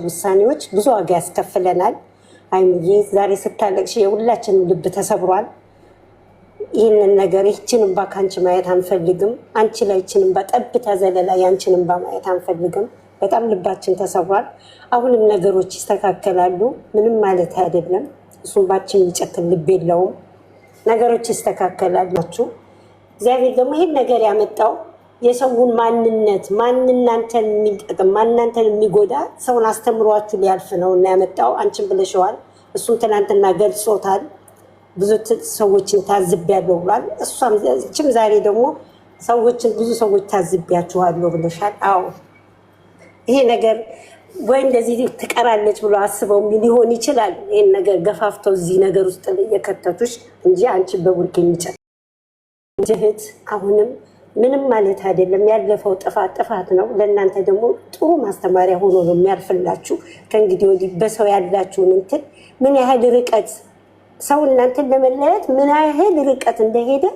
ውሳኔዎች ብዙ ዋጋ ያስከፍለናል። አይምዬ ዛሬ ስታለቅሽ የሁላችንም ልብ ተሰብሯል። ይህንን ነገር ይህችንም ባ ከአንቺ ማየት አንፈልግም። አንቺ ላይ ይህችንም ባ ጠብታ ዘለላ ያንቺንም ባ ማየት አንፈልግም። በጣም ልባችን ተሰብሯል። አሁንም ነገሮች ይስተካከላሉ። ምንም ማለት አይደለም። እሱም ባችን የሚጨክን ልብ የለውም። ነገሮች ይስተካከላላችሁ። እግዚአብሔር ደግሞ ይህን ነገር ያመጣው የሰውን ማንነት ማንናንተን የሚጠቅም ማንናንተን የሚጎዳ ሰውን አስተምሯችሁ ሊያልፍ ነው እና ያመጣው። አንቺን ብለሽዋል፣ እሱም ትናንትና ገልጾታል። ብዙ ሰዎችን ታዝቤያለሁ ብሏል። እችም ዛሬ ደግሞ ሰዎችን ብዙ ሰዎች ታዝቤያችኋለሁ ብለሻል። አዎ ይሄ ነገር ወይ እንደዚህ ትቀራለች ብሎ አስበው ሊሆን ይችላል። ይህን ነገር ገፋፍተው እዚህ ነገር ውስጥ የከተቱሽ እንጂ አንቺ በቡርክ የሚጨ እህት አሁንም ምንም ማለት አይደለም። ያለፈው ጥፋት ነው። ለእናንተ ደግሞ ጥሩ ማስተማሪያ ሆኖ ነው የሚያልፍላችሁ። ከእንግዲህ ወዲህ በሰው ያላችሁን እንትን ምን ያህል ርቀት ሰው እናንተን ለመለየት ምን ያህል ርቀት እንደሄደ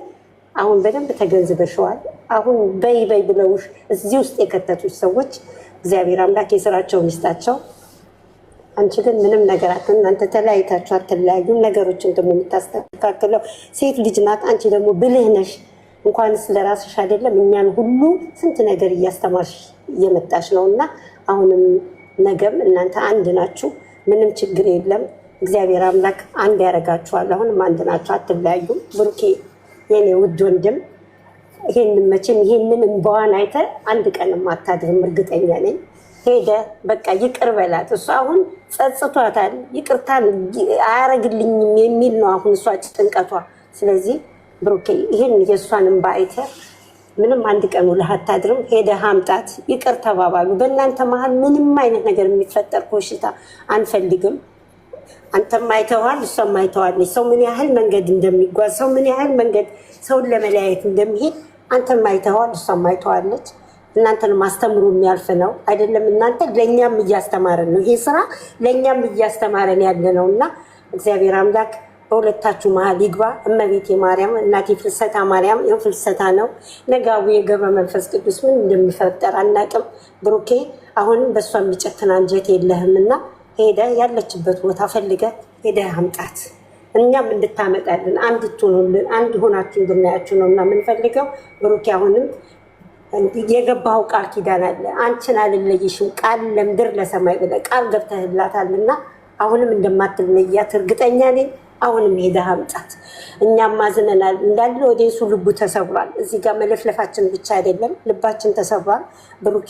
አሁን በደንብ ተገንዝበሽዋል። አሁን በይ ብለውሽ እዚህ ውስጥ የከተቱሽ ሰዎች እግዚአብሔር አምላክ የስራቸውን ይስጣቸው። አንቺ ግን ምንም ነገር እናንተ ተለያይታችሁ አትለያዩም። ነገሮችን ደግሞ የምታስተካክለው ሴት ልጅ ናት። አንቺ ደግሞ ብልህ ነሽ። እንኳንስ ለራስሽ አይደለም እኛን ሁሉ ስንት ነገር እያስተማርሽ እየመጣሽ ነው እና አሁንም ነገም እናንተ አንድ ናችሁ። ምንም ችግር የለም። እግዚአብሔር አምላክ አንድ ያደርጋችኋል። አሁንም አንድ ናችሁ፣ አትለያዩም። ብሩኬ የኔ ውድ ወንድም ይሄንን መቼም ይሄንን እንባዋን አይተ አንድ ቀንም አታድርም፣ እርግጠኛ ነኝ። ሄደ በቃ ይቅር በላት። እሷ አሁን ጸጽቷታል። ይቅርታን አያረግልኝም የሚል ነው አሁን እሷ ጭንቀቷ። ስለዚህ ብሩኬ ይሄን የእሷን እንባ አይተ ምንም አንድ ቀን ውለህ አታድርም። ሄደህ አምጣት፣ ይቅር ተባባሉ። በእናንተ መሀል ምንም አይነት ነገር የሚፈጠር ኮሽታ አንፈልግም። አንተም አይተዋል፣ እሷም አይተዋለች። ሰው ምን ያህል መንገድ እንደሚጓዝ ሰው ምን ያህል መንገድ ሰውን ለመለያየት እንደሚሄድ አንተም አይተዋል፣ እሷም አይተዋለች። እናንተን ማስተምሩ የሚያልፍ ነው አይደለም። እናንተ ለእኛም እያስተማረን ነው። ይሄ ስራ ለእኛም እያስተማረን ያለ ነው እና እግዚአብሔር አምላክ በሁለታችሁ መሀል ይግባ። እመቤቴ ማርያም እናቴ ፍልሰታ ማርያም ይኸው ፍልሰታ ነው። ነጋዊ የገብረ መንፈስ ቅዱስ ምን እንደሚፈጠር አናቅም። ብሩኬ አሁንም በእሷ የሚጨክን አንጀት የለህም እና ሄደ ያለችበት ቦታ ፈልገ ሄደ አምጣት። እኛም እንድታመጣልን አንድ ትሆኑልን አንድ ሆናችሁ እንድናያችሁ ነው እና የምንፈልገው። ብሩኬ አሁንም የገባው ቃል ኪዳን አለ። አንቺን አልለይሽም ቃል ለምድር ለሰማይ ብለህ ቃል ገብተህላታልና አሁንም እንደማትለያት እርግጠኛ ነኝ። አሁንም ሄደህ አምጣት። እኛም ማዝነናል እንዳለ ወደሱ ልቡ ተሰብሯል። እዚህ ጋር መለፍለፋችን ብቻ አይደለም ልባችን ተሰብሯል። ብሩኬ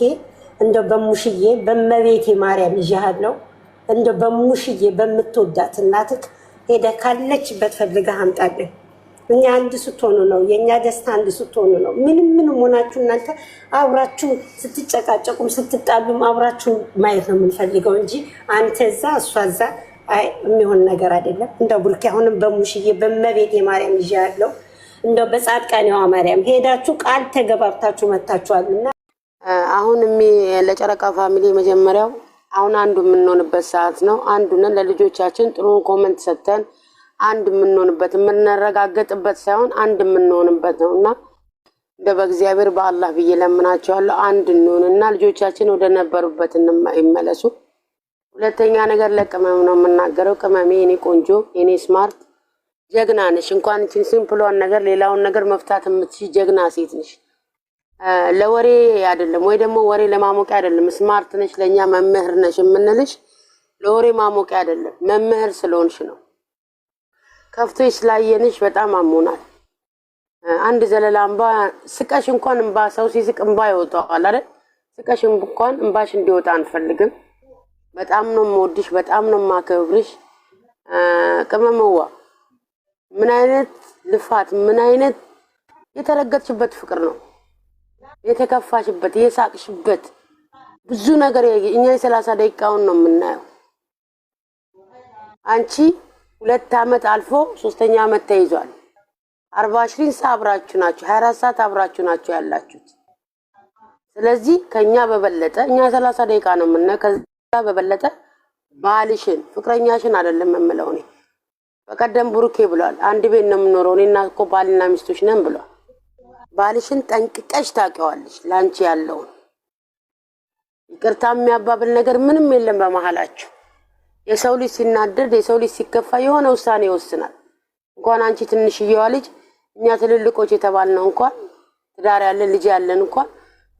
እንደው በሙሽዬ በመቤቴ ማርያም ይዣሃለው እንደ በሙሽዬ በምትወዳት እናትህ ሄደህ ካለችበት ፈልገህ አምጣልን። እኛ አንድ ስትሆኑ ነው የእኛ ደስታ፣ አንድ ስትሆኑ ነው። ምንም ሆናችሁ እናንተ አብራችሁ ስትጨቃጨቁም ስትጣሉም አብራችሁ ማየት ነው የምንፈልገው እንጂ አንተ እዛ እሷ እዛ የሚሆን ነገር አይደለም። እንደው ብሩኬ አሁንም በሙሽዬ በመቤቴ ማርያም ይዣለሁ። እንደው በጻድቃኔዋ ማርያም ሄዳችሁ ቃል ተገባብታችሁ መታችኋልና አሁን ለጨረቃ ፋሚሊ መጀመሪያው አሁን አንዱ የምንሆንበት ሰዓት ነው። አንዱን ለልጆቻችን ጥሩ ኮሜንት ሰጥተን አንድ የምንሆንበት የምንረጋገጥበት ሳይሆን አንድ የምንሆንበት ነውና እንደ በእግዚአብሔር በአላህ ብዬ ለምናቸዋለሁ አንድ እንሆንና ልጆቻችን ወደ ነበሩበት ይመለሱ። ሁለተኛ ነገር ለቅመም ነው የምናገረው። ቅመሜ የኔ ቆንጆ የኔ ስማርት ጀግና ነሽ። እንኳን እቺን ሲምፕሏን ነገር ሌላውን ነገር መፍታት የምትችይ ጀግና ሴት ነሽ። ለወሬ አይደለም ወይ ደግሞ ወሬ ለማሞቂያ አይደለም። ስማርት ነሽ፣ ለኛ መምህር ነሽ የምንልሽ ለወሬ ማሞቂያ አይደለም፣ መምህር ስለሆንሽ ነው። ከፍቶሽ ስላየንሽ በጣም አሞናል። አንድ ዘለላ እንባ ስቀሽ እንኳን እንባ ሰው ሲስቅ እንባ ይወጣዋል አይደል? ስቀሽ እንኳን እንባሽ እንዲወጣ አንፈልግም። በጣም ነው የምወድሽ፣ በጣም ነው የማከብርሽ። ቅመምዋ ምን አይነት ልፋት ምን አይነት የተረገጥሽበት ፍቅር ነው የተከፋሽበት የሳቅሽበት ብዙ ነገር እኛ 30 ደቂቃውን ነው የምናየው። አንቺ 2 አመት አልፎ 3ኛ አመት ተይዟል። 40 ሰዓት አብራችሁ ናችሁ፣ 24 ሰዓት አብራችሁ ናችሁ ያላችሁት። ስለዚህ ከኛ በበለጠ እኛ 30 ደቂቃ ነው የምናየው። ከዛ በበለጠ ባልሽን ፍቅረኛሽን አይደለም የምለው እኔ። በቀደም ብሩኬ ብሏል አንድ ቤት ነው የምኖረው እኔና እኮ ባልና ሚስቶች ነን ብሏል። ባልሽን ጠንቅቀሽ ታውቂዋለሽ ላንቺ ያለው ይቅርታ የሚያባብል ነገር ምንም የለም በመሃላችሁ። የሰው ልጅ ሲናደድ የሰው ልጅ ሲከፋ የሆነ ውሳኔ ይወስናል። እንኳን አንቺ ትንሽዬዋ ልጅ እኛ ትልልቆች የተባልነው እንኳን ትዳር ያለን ልጅ ያለን እንኳን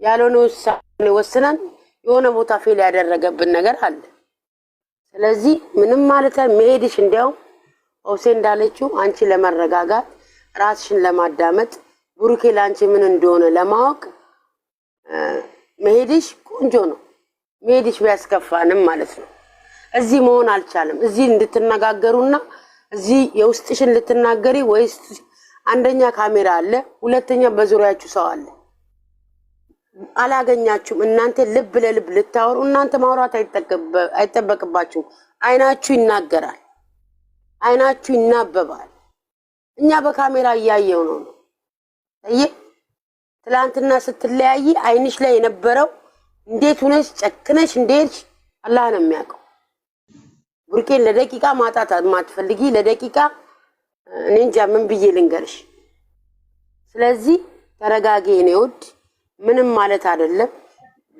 ያልሆነ ውሳኔ ወስነን የሆነ ቦታ ፌል ያደረገብን ነገር አለ። ስለዚህ ምንም ማለት መሄድሽ እንዲያው ኦሴ እንዳለችው አንቺ ለመረጋጋት ራስሽን ለማዳመጥ ብሩኬ ላንቺ ምን እንደሆነ ለማወቅ መሄድሽ ቆንጆ ነው። መሄድሽ ቢያስከፋንም ማለት ነው። እዚህ መሆን አልቻለም። እዚህ እንድትነጋገሩና እዚህ የውስጥሽን ልትናገሪ ወይስ አንደኛ ካሜራ አለ፣ ሁለተኛ በዙሪያችሁ ሰው አለ። አላገኛችሁም። እናንተ ልብ ለልብ ልታወሩ እናንተ ማውራት አይጠበቅባችሁ። አይናችሁ ይናገራል፣ አይናችሁ ይናበባል። እኛ በካሜራ እያየው ነው። ትላንትና ስትለያይ አይንሽ ላይ የነበረው እንዴት ሆነሽ ጨክነሽ እንዴት አላህ ነው የሚያውቀው። ብሩኬን ለደቂቃ ማጣት ማትፈልጊ ለደቂቃ እኔ እንጃ ምን ብዬ ልንገርሽ። ስለዚህ ተረጋጊ የኔ ውድ። ምንም ማለት አይደለም።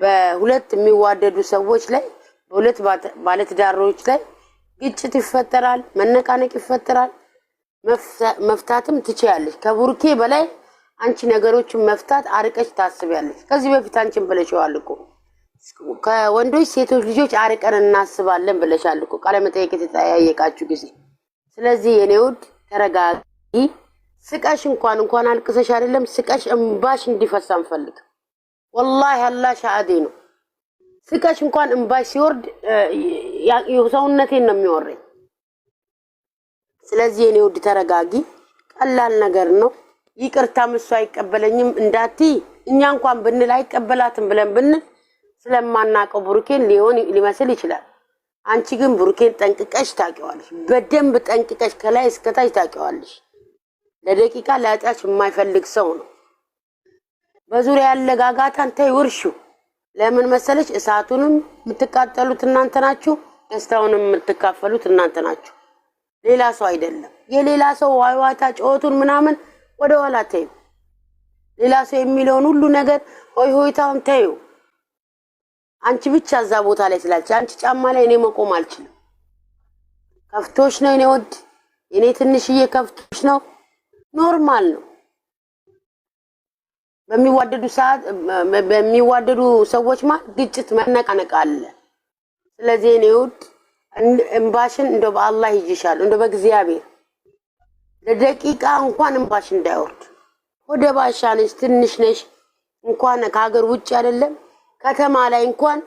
በሁለት የሚዋደዱ ሰዎች ላይ በሁለት ባለትዳሮች ላይ ግጭት ይፈጠራል፣ መነቃነቅ ይፈጠራል። መፍታትም ትችያለሽ። ከብሩኬ በላይ አንቺ ነገሮችን መፍታት አርቀሽ ታስቢያለሽ። ከዚህ በፊት አንቺን ብለሽዋል እኮ ከወንዶች ሴቶች ልጆች አርቀን እናስባለን ብለሻል እኮ ቃለ መጠየቅ የተጠያየቃችሁ ጊዜ። ስለዚህ የኔ ውድ ተረጋጊ። ስቀሽ እንኳን አልቅሰሽ አይደለም ስቀሽ እንባሽ እንዲፈሳ እንፈልግ። ወላሂ አላህ ሻአዴ ነው። ስቀሽ እንኳን እንባሽ ሲወርድ ሰውነቴን ነው የሚወረኝ። ስለዚህ የኔ ውድ ተረጋጊ። ቀላል ነገር ነው። ይቅርታም እሱ አይቀበለኝም እንዳትይ እኛ እንኳን ብንል አይቀበላትም ብለን ብንል ስለማናቀው ብሩኬን ሊመስል ይችላል። አንቺ ግን ብሩኬን ጠንቅቀሽ ታውቂዋለሽ። በደንብ ጠንቅቀሽ ከላይ እስከ ታች ታውቂዋለሽ። ለደቂቃ ላጣሽ የማይፈልግ ሰው ነው። በዙሪያ ያለ ጋጋታን ተይ ውርሹ። ለምን መሰለሽ እሳቱንም የምትቃጠሉት እናንተ ናችሁ፣ ደስታውንም የምትካፈሉት እናንተ ናችሁ፣ ሌላ ሰው አይደለም። የሌላ ሰው ዋይዋታ ጮቱን ምናምን ወደ ኋላ ተይው። ሌላ ሰው የሚለውን ሁሉ ነገር ሆይታውን ተይው። አንቺ ብቻ እዛ ቦታ ላይ ስላልሽ አንቺ ጫማ ላይ እኔ መቆም አልችልም። ከፍቶሽ ነው እኔ ወድ እኔ ትንሽዬ ከፍቶሽ ነው፣ ኖርማል ነው። በሚዋደዱ ሰዎች ማለት ግጭት መነቃነቅ አለ። ስለዚህ እኔ ወድ እንባሽን እንደው በአላህ ይጅሻል፣ እንደው በእግዚአብሔር ለደቂቃ እንኳን እንባሽ እንዳይወርድ። ወደ ባሻንሽ ትንሽ ነሽ እንኳን ከሀገር ውጭ አይደለም ከተማ ላይ እንኳን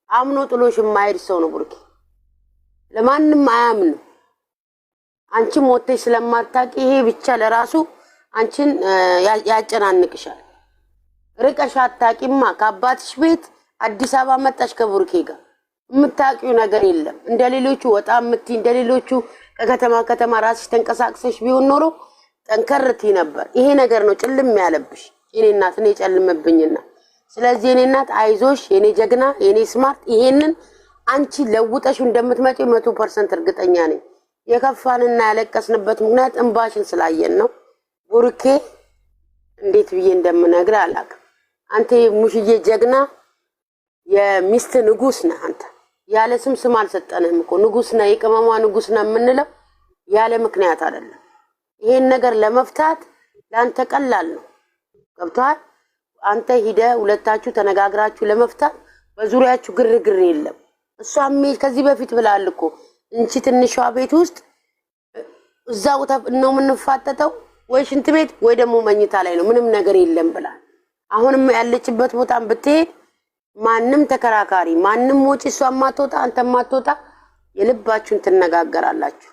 አምኖ ጥሎሽ የማይሄድ ሰው ነው ብሩኬ። ለማንም አያምንም። አንቺም ወጥተሽ ስለማታቂ ይሄ ብቻ ለራሱ አንቺን ያጨናንቅሻል። ርቀሽ አታቂማ። ከአባትሽ ቤት አዲስ አበባ መጣሽ ከብሩኬ ጋር የምታቂው ነገር የለም። እንደሌሎቹ ወጣ የምትይ እንደሌሎቹ ከከተማ ራስሽ ተንቀሳቅሰሽ ቢሆን ኖሮ ጠንከርቲ ነበር። ይሄ ነገር ነው ጭልም ያለብሽ የኔ እናት። እኔ ጨልምብኝና ስለዚህ የኔ እናት አይዞሽ የኔ ጀግና የኔ ስማርት። ይሄንን አንቺ ለውጠሽ እንደምትመጪ 100% እርግጠኛ ነኝ። የከፋንና ያለቀስንበት ምክንያት እንባሽን ስላየን ነው። ብሩኬ እንዴት ብዬ እንደምነግር አላውቅም። አንተ ሙሽዬ ጀግና የሚስት ንጉስ ነህ አንተ። ያለ ስም አልሰጠንህም እኮ ንጉስ ነህ፣ የቅመሟ ንጉስ ነህ የምንለው ያለ ምክንያት አይደለም። ይሄን ነገር ለመፍታት ለአንተ ቀላል ነው። ገብቶሃል? አንተ ሂደ ሁለታችሁ ተነጋግራችሁ ለመፍታት በዙሪያችሁ ግርግር የለም። እሷም ከዚህ በፊት ብላል እኮ እንቺ ትንሿ ቤት ውስጥ እዛው ነው የምንፋጠጠው፣ ወይ ሽንት ቤት ወይ ደግሞ መኝታ ላይ ነው፣ ምንም ነገር የለም ብላል። አሁንም ያለችበት ቦታም ብትሄድ ማንም ተከራካሪ ማንም ወጪ እሷ ማትወጣ አንተ ማትወጣ የልባችሁን ትነጋገራላችሁ።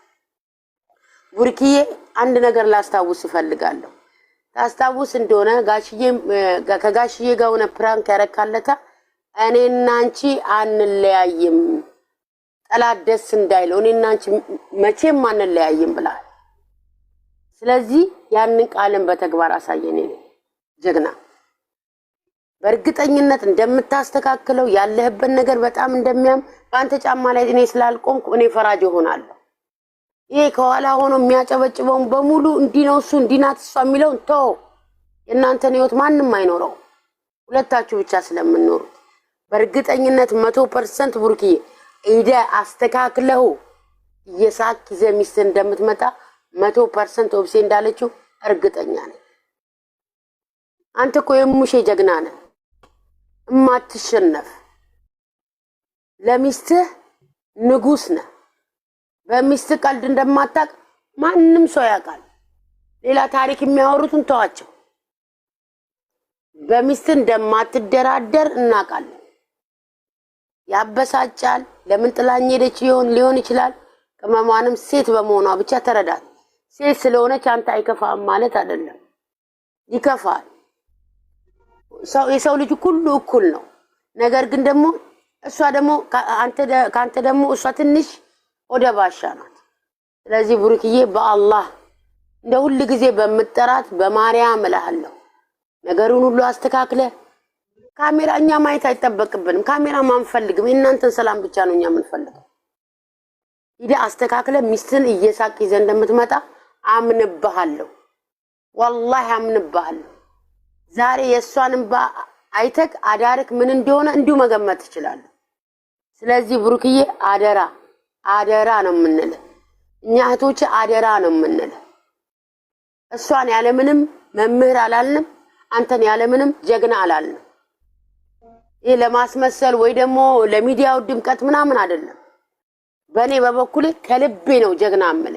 ቡርኪዬ አንድ ነገር ላስታውስ እፈልጋለሁ። ታስታውስ እንደሆነ ከጋሽዬ ጋር ሆነ ፕራንክ ያረካለታ እኔና አንቺ አንለያይም፣ ጠላት ደስ እንዳይለው እኔና አንቺ መቼም አንለያይም ብላል። ስለዚህ ያንን ቃልን በተግባር አሳየኔ ጀግና። በእርግጠኝነት እንደምታስተካክለው ያለህበት ነገር በጣም እንደሚያም በአንተ ጫማ ላይ እኔ ስላልቆምኩ እኔ ፈራጅ ሆናለሁ። ይሄ ከኋላ ሆኖ የሚያጨበጭበውን በሙሉ እንዲነው እሱ እንዲናት እሷ የሚለውን ተው። የእናንተን ህይወት ማንም አይኖረው፣ ሁለታችሁ ብቻ ስለምንኖሩት። በእርግጠኝነት 100% ቡርኪዬ ኢዳ አስተካክለው የሳቅ ዘሚስት እንደምትመጣ 100% ኦብሴ እንዳለችው እርግጠኛ ነኝ። አንተ እኮ የሙሼ ጀግና ነህ እማትሸነፍ ለሚስትህ ንጉስ ነህ። በሚስትህ ቀልድ እንደማታቅ ማንም ሰው ያውቃል። ሌላ ታሪክ የሚያወሩትን ተዋቸው። በሚስት እንደማትደራደር እናውቃለን። ያበሳጫል። ለምን ጥላኝ ሄደች ሊሆን ይችላል። ቅመሟንም ሴት በመሆኗ ብቻ ተረዳት። ሴት ስለሆነች አንተ አይከፋም ማለት አይደለም፣ ይከፋል። የሰው ልጅ ሁሉ እኩል ነው። ነገር ግን ደግሞ እሷ ደግሞ ካንተ ደግሞ እሷ ትንሽ ወደ ባሻ ናት። ስለዚህ ቡርክዬ በአላህ እንደ ሁሉ ጊዜ በመጠራት በማርያም እልሃለሁ ነገሩን ሁሉ አስተካክለ ካሜራ እኛ ማየት አይጠበቅብንም። ካሜራ ማንፈልግም። እናንተን ሰላም ብቻ ነው እኛ የምንፈልገው። ይሄ አስተካክለ ሚስትን እየሳቅ ይዘህ እንደምትመጣ አምንብሃለሁ። ወላሂ አምንብሃለሁ። ዛሬ የሷንም አይተክ አዳርክ ምን እንደሆነ እንዲሁ መገመት ትችላለህ። ስለዚህ ቡርክዬ አደራ ነው የምንለው። እኛ እህቶች አደራ ነው የምንለው። እሷን ያለምንም መምህር አላልንም፣ አንተን ያለምንም ጀግና አላልንም። ይሄ ለማስመሰል ወይ ደግሞ ለሚዲያው ድምቀት ምናምን አይደለም። በኔ በበኩሌ ከልቤ ነው ጀግና አምለ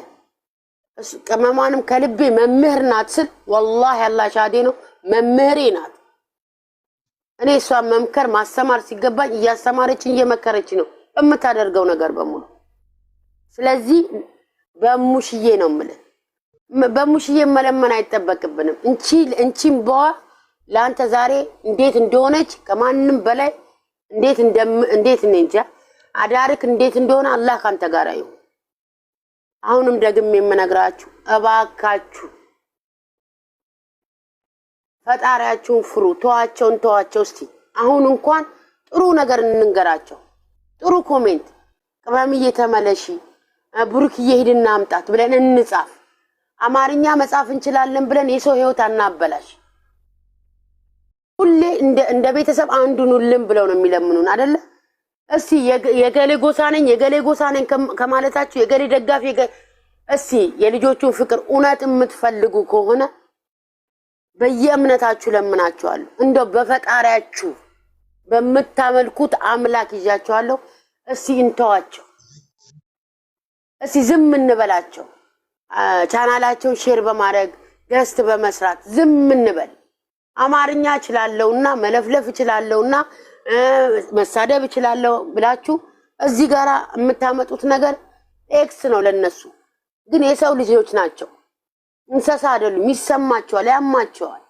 ቅመሟንም ከልቤ መምህር ናት ስል ወላሂ አላህ ሻዴ ነው መምህሬ ናት። እኔ እሷን መምከር ማስተማር ሲገባኝ እያስተማረችኝ እየመከረች ነው የምታደርገው ነገር በሙሉ። ስለዚህ በሙሽዬ ነው የምልህ። በሙሽዬ መለመን አይጠበቅብንም። እንቺም በዋ ለአንተ ዛሬ እንዴት እንደሆነች ከማንም በላይ እንዴት እንጃ አዳርክ እንዴት እንደሆነ አላህ ካንተ ጋር ይሁን። አሁንም ደግሜ የምነግራችሁ እባካችሁ ፈጣሪያችሁን ፍሩ። ተዋቸው እስቲ። አሁን እንኳን ጥሩ ነገር እንንገራቸው። ጥሩ ኮሜንት ቅመምዬ ተመለሺ፣ ቡርክዬ ሂድና አምጣት ብለን እንጻፍ። አማርኛ መጻፍ እንችላለን ብለን የሰው ህይወት አናበላሽ። ሁሌ እንደ ቤተሰብ አንዱኑልን ብለው ነው የሚለምኑን አይደለ? እስቲ የገሌ ጎሳ ነኝ ከማለታችሁ የገሌ ደጋፊ እስቲ የልጆቹን ፍቅር እውነት የምትፈልጉ ከሆነ በየእምነታችሁ ለምናችኋለሁ። እንደው በፈጣሪያችሁ በመታመልኩት አምላክ ይዣችኋለሁ። እስቲ እንተዋቸው። እስቲ ዝም እንበላቸው። ቻናላቸውን ሼር በማድረግ ገስት በመስራት ዝም እንበል። አማርኛ እችላለሁና መለፍለፍ እችላለሁና መሳደብ እችላለሁ ብላችሁ እዚህ ጋራ የምታመጡት ነገር ኤክስ ነው ለነሱ። ግን የሰው ልጆች ናቸው፣ እንስሳ አይደሉም። ይሰማቸዋል፣ ያማቸዋል።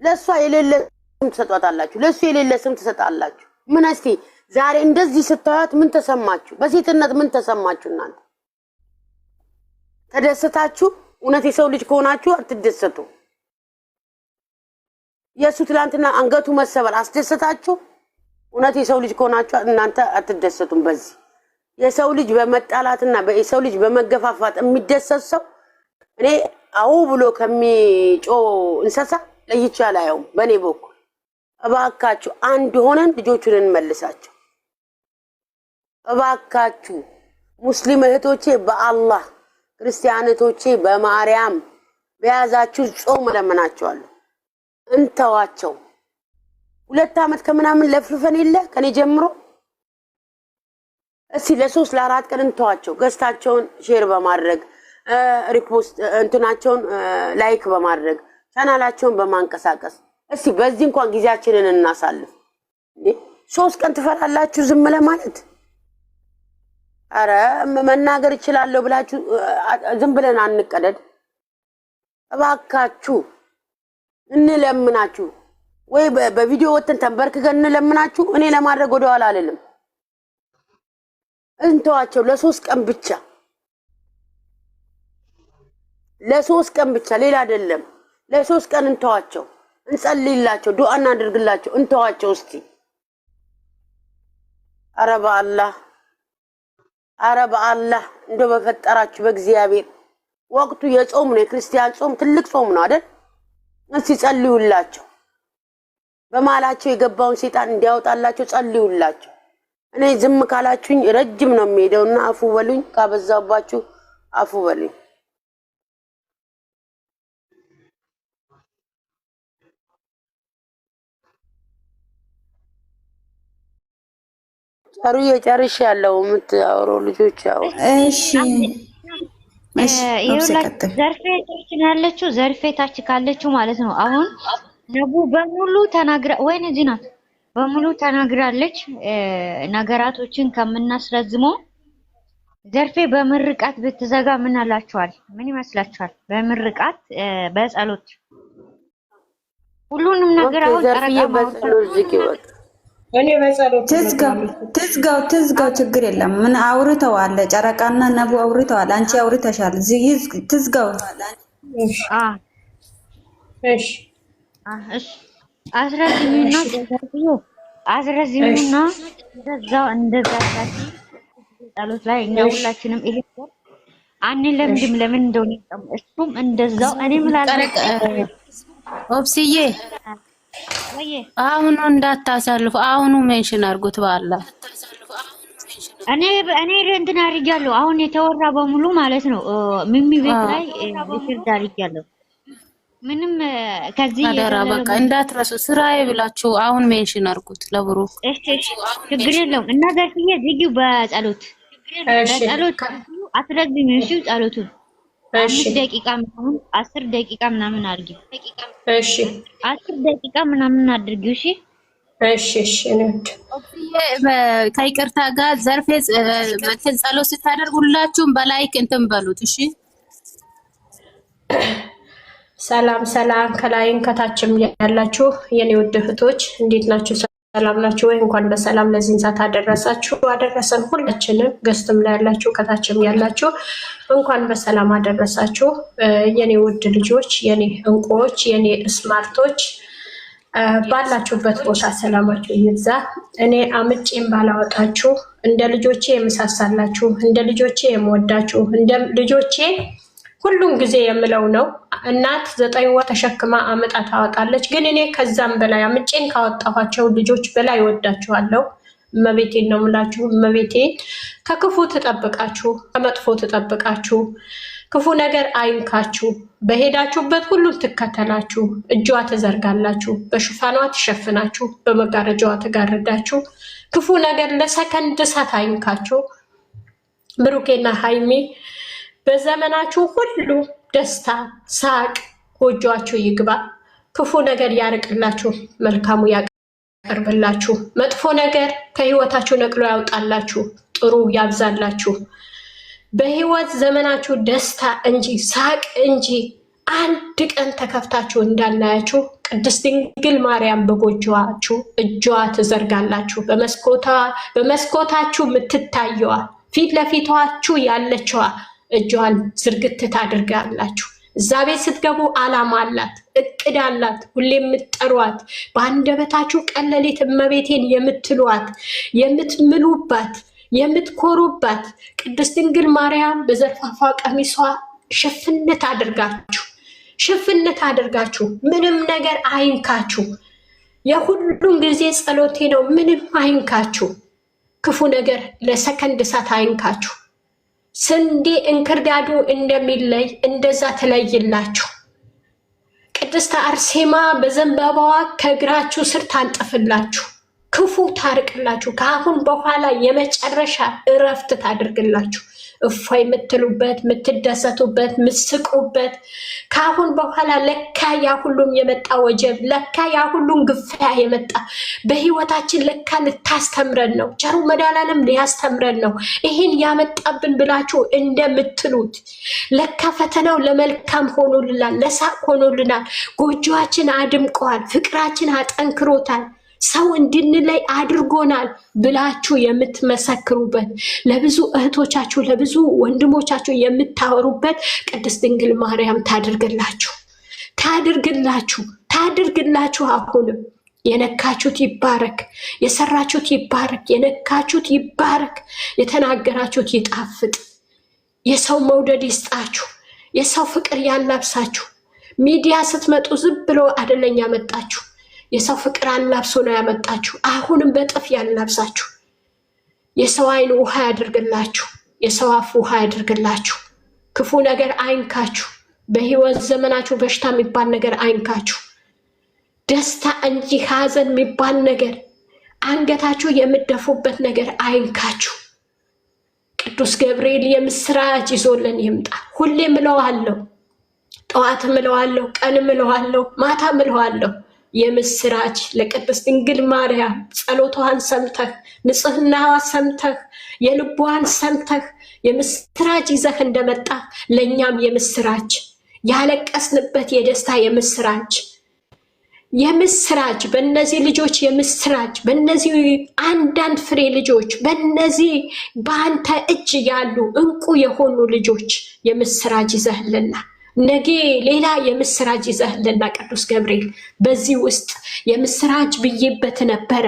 ለሷ የሌለ ስም ትሰጣላችሁ፣ ለሱ የሌለ ስም ትሰጣላችሁ። ምን እስቲ ዛሬ እንደዚህ ስታዩት ምን ተሰማችሁ? በሴትነት ምን ተሰማችሁ? እናንተ ተደሰታችሁ? እውነት የሰው ልጅ ከሆናችሁ አትደሰቱ? የሱ ትላንትና አንገቱ መሰበር አስደሰታችሁ? እውነት የሰው ልጅ ከሆናችሁ እናንተ አትደሰቱም። በዚህ የሰው ልጅ በመጣላትና የሰው ልጅ በመገፋፋት የሚደሰት ሰው እኔ አው ብሎ ከሚጮ እንስሳ ለይቻ ላየው። በኔ በኩል እባካችሁ አንድ ሆነን ልጆቹን እንመልሳቸው። እባካችሁ ሙስሊም እህቶቼ በአላህ ክርስቲያኖቼ በማርያም በያዛችሁ ጾም ለምናቸዋለሁ። እንተዋቸው። 2 አመት ከምናምን ለፍልፈን የለ ከኔ ጀምሮ እስቲ ለ3 ለ4 ቀን እንተዋቸው። ገስታቸውን ሼር በማድረግ ሪፖስት እንትናቸውን ላይክ በማድረግ ቻናላቸውን በማንቀሳቀስ እስቲ በዚህ እንኳን ጊዜያችንን እናሳልፍ። 3 ቀን ትፈራላችሁ ዝም ለማለት? አረ መናገር ይችላልው ብላችሁ ዝም ብለን አንቀደድ። እባካችሁ እንለምናችሁ ወይ በቪዲዮ ወጥተን ተንበርክከን እንለምናችሁ። እኔ ለማድረግ ወደኋላ አልልም። እንተዋቸው ለ3 ቀን ብቻ፣ ለ3 ቀን ብቻ፣ ሌላ አይደለም። ለ3 ቀን እንተዋቸው፣ እንጸልይላቸው፣ ዱአ እናድርግላቸው። እንተዋቸው እስቲ። አረ በአላህ እንደው በፈጠራችሁ በእግዚአብሔር ወቅቱ የጾም ነው፣ የክርስቲያን ጾም ትልቅ ጾም ነው አይደል? እስቲ ጸልዩላቸው። በማላቸው የገባውን ሰይጣን እንዲያወጣላቸው ጸልዩላቸው። እኔ ዝም ካላችሁኝ ረጅም ነው የሚሄደውና አፉ በሉኝ። ካበዛባችሁ አፉ በሉኝ። ጨሩዬ ጨርሽ ያለው የምታወሩ ልጆች ያው እሺ ዘርፌ ታች ያለችው ዘርፌ ታች ካለችው ማለት ነው። አሁን ነቡ በሙሉ ተናግራ ወይ ነጂ ናት በሙሉ ተናግራለች። ነገራቶችን ከምናስረዝመው ዘርፌ በምርቃት ብትዘጋ ምን አላችኋል? ምን ይመስላችኋል? በምርቃት በጸሎት ሁሉንም ነገር አሁን ዘርፌ በጸሎት ዝጊው። እኔ በጸሎት ትዝጋው ችግር የለም። ምን አውርተዋል? ጨረቃና ነቡ አውርተዋል። አንቺ አውርተሻል። ትዝጋው። እሺ አስረዝሚና እንደዛ ጸሎት ላይ እኛ ሁላችንም ይሄ አንለምድም። ለምን እንደሆነ እሱም እንደዛው እኔ ምላልኩ ኦብስዬ አሁን እንዳታሳልፉ። አሁኑ ሜንሽን አድርጉት ባላ እኔ እንትን አድርጊያለሁ። አሁን የተወራ በሙሉ ማለት ነው ሚሚ ቤት ላይ ሪከርድ አድርጊያለሁ። ምንም ከዚህ አደራ በቃ እንዳትረሱ። ስራዬ ብላችሁ አሁን ሜንሽን አድርጉት ለብሩክ። እሺ ችግር የለውም። እና ዘርፍዬ ዝጊው በጸሎት አትረዝሚው። እሺ ጸሎቱን 5 ደቂቃ ምናምን 10 ደቂቃ ምናምን አድርጊ። እሺ 10 ደቂቃ ምናምን አድርጊው። እሺ እንዴ ከይቅርታ ጋር ዘርፌ ጸሎት ስታደርጉላችሁም በላይክ እንትን በሉት። እሺ ሰላም ከላይም ከታችም ያላችሁ የኔ ውድ እህቶች እንዴት ናችሁ? ሰላም ናችሁ ወይ? እንኳን በሰላም ለዚህ ሰዓት አደረሰን። ሁላችንም ገስትም ላይ ያላችሁ ከታችም ያላችሁ እንኳን በሰላም አደረሳችሁ። የኔ ውድ ልጆች፣ የኔ እንቁዎች፣ የኔ ስማርቶች ባላችሁበት ቦታ ሰላማችሁ ይብዛ። እኔ አምጬም ባላወጣችሁ እንደ ልጆቼ የምሳሳላችሁ፣ እንደ ልጆቼ የምወዳችሁ፣ እንደ ልጆቼ ሁሉም ጊዜ የምለው ነው። እናት 9 ወር ተሸክማ አመጣ ታወጣለች። ግን እኔ ከዛም በላይ አምጬን ካወጣኋቸው ልጆች በላይ ወዳችኋለሁ። እመቤቴን ነው የምላችሁ። እመቤቴን ከክፉ ትጠብቃችሁ፣ ከመጥፎ ትጠብቃችሁ፣ ክፉ ነገር አይንካችሁ፣ በሄዳችሁበት ሁሉ ትከተላችሁ፣ እጇ ትዘርጋላችሁ፣ በሽፋኗ ትሸፍናችሁ፣ በመጋረጃዋ ትጋርዳችሁ፣ ክፉ ነገር ለሰከንድ እሳት አይንካችሁ። ብሩኬና ሃይሚ በዘመናችሁ ሁሉ ደስታ፣ ሳቅ ጎጆአችሁ ይግባ። ክፉ ነገር ያርቅላችሁ፣ መልካሙ ያቀርብላችሁ፣ መጥፎ ነገር ከህይወታችሁ ነቅሎ ያውጣላችሁ፣ ጥሩ ያብዛላችሁ። በህይወት ዘመናችሁ ደስታ እንጂ ሳቅ እንጂ አንድ ቀን ተከፍታችሁ እንዳናያችሁ ቅድስት ድንግል ማርያም በጎጆአችሁ እጇ ትዘርጋላችሁ። በመስኮታችሁ የምትታየዋ ፊት ለፊቷችሁ ያለችዋ እጇን ዝርግት ታድርጋላችሁ። እዛ ቤት ስትገቡ ዓላማ አላት፣ እቅድ አላት። ሁሌ የምትጠሯት በአንደበታችሁ ቀለሌት እመቤቴን የምትሏት የምትምሉባት የምትኮሩባት ቅድስት ድንግል ማርያም በዘርፋፋ ቀሚሷ ሽፍነት አድርጋችሁ ምንም ነገር አይንካችሁ። የሁሉም ጊዜ ጸሎቴ ነው። ምንም አይንካችሁ፣ ክፉ ነገር ለሰከንድ እሳት አይንካችሁ። ስንዴ እንክርዳዱ እንደሚለይ እንደዛ ትለይላችሁ። ቅድስት አርሴማ በዘንባባዋ ከእግራችሁ ስር ታንጥፍላችሁ፣ ክፉ ታርቅላችሁ። ከአሁን በኋላ የመጨረሻ እረፍት ታድርግላችሁ። እፎይ የምትሉበት፣ የምትደሰቱበት፣ የምትስቁበት። ከአሁን በኋላ ለካ ያ ሁሉም የመጣ ወጀብ፣ ለካ ያ ሁሉም ግፋያ የመጣ በህይወታችን ለካ ልታስተምረን ነው። ቸሩ መድኃኔዓለም ሊያስተምረን ነው። ይህን ያመጣብን ብላችሁ እንደምትሉት ለካ ፈተናው ለመልካም ሆኖልናል፣ ለሳቅ ሆኖልናል። ጎጆአችን አድምቀዋል፣ ፍቅራችን አጠንክሮታል፣ ሰው እንድንለይ አድርጎናል ብላችሁ የምትመሰክሩበት፣ ለብዙ እህቶቻችሁ ለብዙ ወንድሞቻችሁ የምታወሩበት ቅድስት ድንግል ማርያም ታድርግላችሁ። አሁንም የነካችሁት ይባረክ፣ የሰራችሁት ይባረክ፣ የነካችሁት ይባረክ፣ የተናገራችሁት ይጣፍጥ። የሰው መውደድ ይስጣችሁ፣ የሰው ፍቅር ያላብሳችሁ። ሚዲያ ስትመጡ ዝም ብሎ አይደለም ያመጣችሁ። የሰው ፍቅር አላብሶ ነው ያመጣችሁ። አሁንም በጥፍ ያላብሳችሁ። የሰው አይን ውሃ ያድርግላችሁ። የሰው አፍ ውሃ ያድርግላችሁ። ክፉ ነገር አይንካችሁ። በህይወት ዘመናችሁ በሽታ የሚባል ነገር አይንካችሁ። ደስታ እንጂ ሀዘን የሚባል ነገር አንገታችሁ የምደፉበት ነገር አይንካችሁ። ቅዱስ ገብርኤል የምስራች ይዞልን ይምጣ። ሁሌም እለዋለሁ፣ ጠዋትም እለዋለሁ፣ ቀንም እለዋለሁ፣ ማታም እለዋለሁ። የምስራች ለቅድስት ድንግል ማርያም ጸሎቷን ሰምተህ ንጽህናዋን ሰምተህ የልቧን ሰምተህ የምስራች ይዘህ እንደመጣ ለእኛም የምስራች ያለቀስንበት የደስታ የምስራች የምስራች በእነዚህ ልጆች የምስራች በእነዚህ አንዳንድ ፍሬ ልጆች በእነዚህ በአንተ እጅ ያሉ እንቁ የሆኑ ልጆች የምስራች ይዘህልና ነገ ሌላ የምስራች ይዘህልና ቅዱስ ገብርኤል በዚህ ውስጥ የምስራች ብዬበት ነበረ፣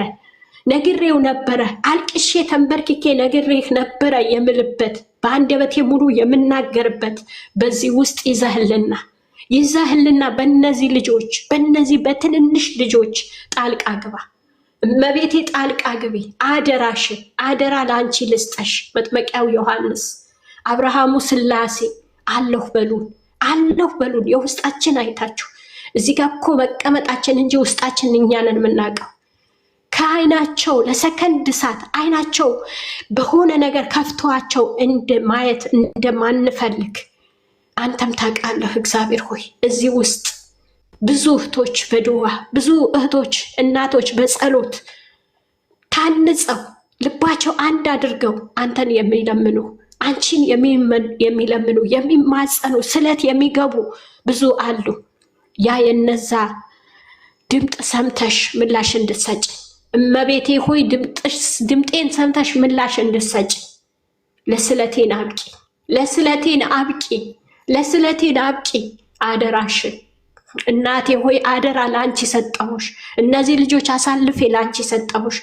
ነግሬው ነበረ፣ አልቅሼ ተንበርክኬ ነግሬህ ነበረ የምልበት በአንደበቴ ሙሉ የምናገርበት በዚህ ውስጥ ይዘህልና በእነዚህ ልጆች በእነዚህ በትንንሽ ልጆች ጣልቃ ግባ እመቤቴ፣ ጣልቃ ግቢ። አደራሽን አደራ ለአንቺ ልስጠሽ። መጥመቂያው ዮሐንስ፣ አብርሃሙ፣ ስላሴ አለሁ በሉን የውስጣችን አይታችሁ። እዚህ ጋር እኮ መቀመጣችን እንጂ ውስጣችን እኛንን የምናውቀው። ከአይናቸው ለሰከንድ ሰዓት አይናቸው በሆነ ነገር ከፍተዋቸው ማየት እንደማንፈልግ አንተም ታውቃለህ እግዚአብሔር ሆይ። እዚህ ውስጥ ብዙ እህቶች በድዋ ብዙ እህቶች እናቶች በጸሎት ታንጸው ልባቸው አንድ አድርገው አንተን የሚለምኑ አንቺን የሚለምኑ የሚማጸኑ ስለት የሚገቡ ብዙ አሉ። ያ የነዛ ድምጥ ሰምተሽ ምላሽ እንድትሰጭ እመቤቴ ሆይ ድምጤን ሰምተሽ ምላሽ እንድትሰጭ ለስለቴን አብቂ አደራሽን። እናቴ ሆይ አደራ ለአንቺ ሰጠሁሽ። እነዚህ ልጆች አሳልፌ ለአንቺ ሰጠሁሽ።